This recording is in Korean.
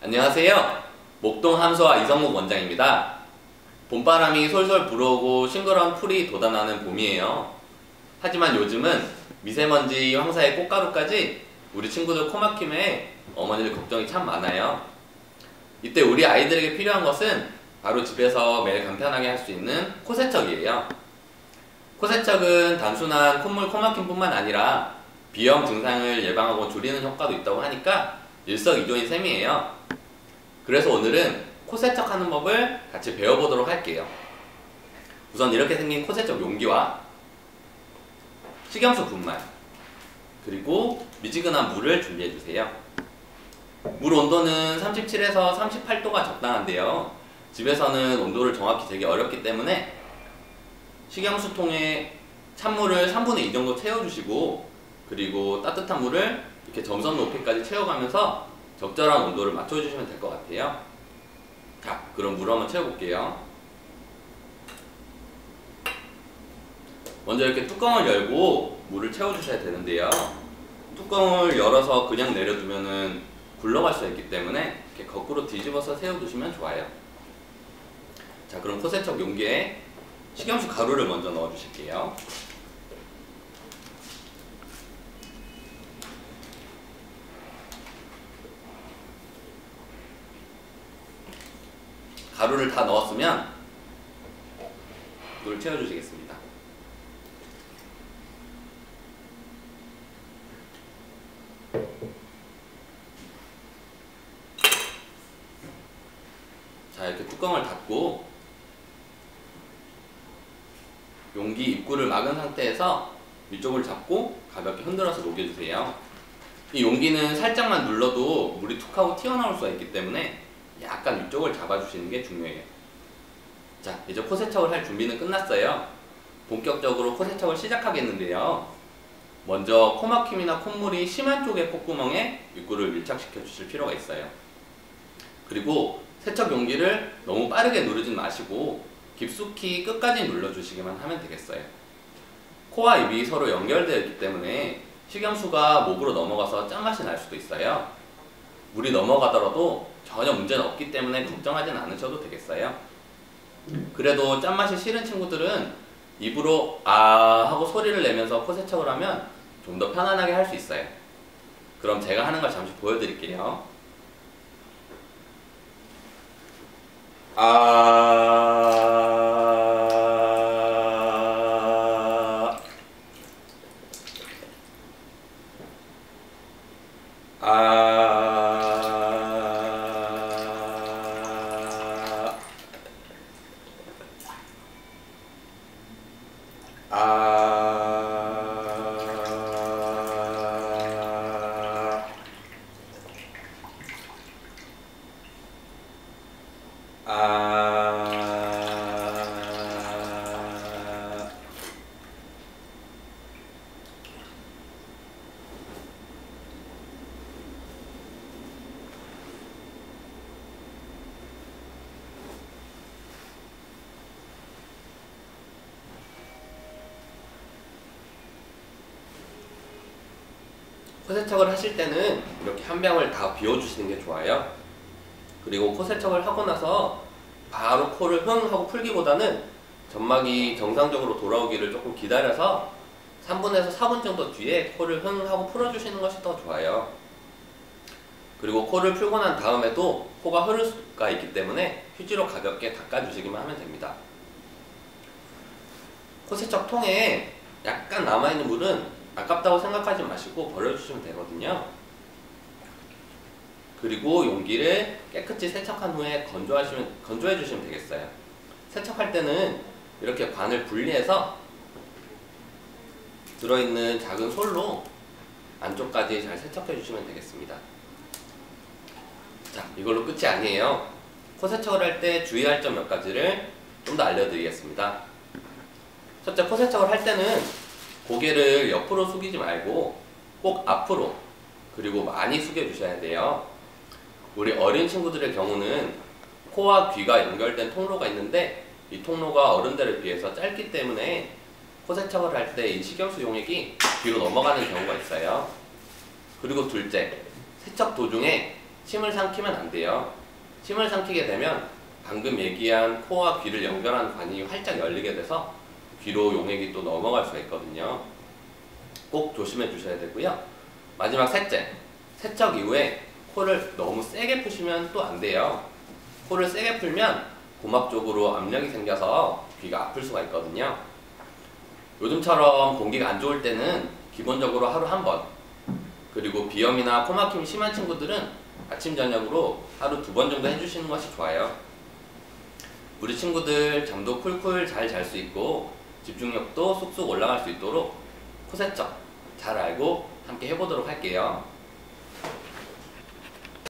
안녕하세요. 목동 함소와 이성묵 원장입니다. 봄바람이 솔솔 불어오고 싱그러운 풀이 돋아나는 봄이에요. 하지만 요즘은 미세먼지, 황사에 꽃가루까지 우리 친구들 코 막힘에 어머니들 걱정이 참 많아요. 이때 우리 아이들에게 필요한 것은 바로 집에서 매일 간편하게 할 수 있는 코세척이에요. 코세척은 단순한 콧물 코막힘뿐만 아니라 비염 증상을 예방하고 줄이는 효과도 있다고 하니까 일석이조인 셈이에요. 그래서 오늘은 코세척하는 법을 같이 배워보도록 할게요. 우선 이렇게 생긴 코세척 용기와 식염수 분말, 그리고 미지근한 물을 준비해주세요. 물 온도는 37에서 38도가 적당한데요. 집에서는 온도를 정확히 재기 어렵기 때문에 식염수통에 찬물을 3분의 2 정도 채워주시고, 그리고 따뜻한 물을 이렇게 점선 높이까지 채워가면서 적절한 온도를 맞춰주시면 될 것 같아요. 자, 그럼 물 한번 채워볼게요. 먼저 이렇게 뚜껑을 열고 물을 채워주셔야 되는데요. 뚜껑을 열어서 그냥 내려두면은 굴러갈 수 있기 때문에 이렇게 거꾸로 뒤집어서 세워두시면 좋아요. 자, 그럼 코세척 용기에 식염수 가루를 먼저 넣어주실게요. 가루를 다 넣었으면 물을 채워주시겠습니다. 자, 이렇게 뚜껑을 닫고 용기 입구를 막은 상태에서 위쪽을 잡고 가볍게 흔들어서 녹여주세요. 이 용기는 살짝만 눌러도 물이 툭 하고 튀어나올 수가 있기 때문에 약간 위쪽을 잡아주시는 게 중요해요. 자, 이제 코세척을 할 준비는 끝났어요. 본격적으로 코세척을 시작하겠는데요. 먼저 코막힘이나 콧물이 심한 쪽의 콧구멍에 입구를 밀착시켜 주실 필요가 있어요. 그리고 세척 용기를 너무 빠르게 누르진 마시고 깊숙이 끝까지 눌러주시기만 하면 되겠어요. 코와 입이 서로 연결되어 있기 때문에 식염수가 목으로 넘어가서 짠맛이 날 수도 있어요. 물이 넘어가더라도 전혀 문제는 없기 때문에 걱정하진 않으셔도 되겠어요. 그래도 짠맛이 싫은 친구들은 입으로 아 하고 소리를 내면서 코세척을 하면 좀 더 편안하게 할 수 있어요. 그럼 제가 하는 걸 잠시 보여드릴게요. 코세척을 하실 때는 이렇게 한 병을 다 비워주시는 게 좋아요. 그리고 코세척을 하고 나서 바로 코를 흥 하고 풀기보다는 점막이 정상적으로 돌아오기를 조금 기다려서 3분에서 4분 정도 뒤에 코를 흥 하고 풀어주시는 것이 더 좋아요. 그리고 코를 풀고 난 다음에도 코가 흐를 수가 있기 때문에 휴지로 가볍게 닦아주시기만 하면 됩니다. 코세척 통에 약간 남아있는 물은 아깝다고 생각하지 마시고 버려주시면 되거든요. 그리고 용기를 깨끗이 세척한 후에 건조해주시면 되겠어요. 세척할 때는 이렇게 관을 분리해서 들어있는 작은 솔로 안쪽까지 잘 세척해주시면 되겠습니다. 자, 이걸로 끝이 아니에요. 코세척을 할 때 주의할 점 몇 가지를 좀 더 알려드리겠습니다. 첫째, 코세척을 할 때는 고개를 옆으로 숙이지 말고 꼭 앞으로, 그리고 많이 숙여주셔야 돼요. 우리 어린 친구들의 경우는 코와 귀가 연결된 통로가 있는데 이 통로가 어른들에 비해서 짧기 때문에 코세척을 할 때 이 식염수 용액이 뒤로 넘어가는 경우가 있어요. 그리고 둘째, 세척 도중에 침을 삼키면 안 돼요. 침을 삼키게 되면 방금 얘기한 코와 귀를 연결하는 관이 활짝 열리게 돼서 귀로 용액이 또 넘어갈 수가 있거든요. 꼭 조심해 주셔야 되고요. 마지막 셋째, 세척 이후에 코를 너무 세게 푸시면 또 안 돼요. 코를 세게 풀면 고막 쪽으로 압력이 생겨서 귀가 아플 수가 있거든요. 요즘처럼 공기가 안 좋을 때는 기본적으로 하루 한 번, 그리고 비염이나 코막힘이 심한 친구들은 아침 저녁으로 하루 2번 정도 해주시는 것이 좋아요. 우리 친구들 잠도 쿨쿨 잘 잘 수 있고 집중력도 쏙쏙 올라갈 수 있도록 코세척 잘 알고 함께 해보도록 할게요.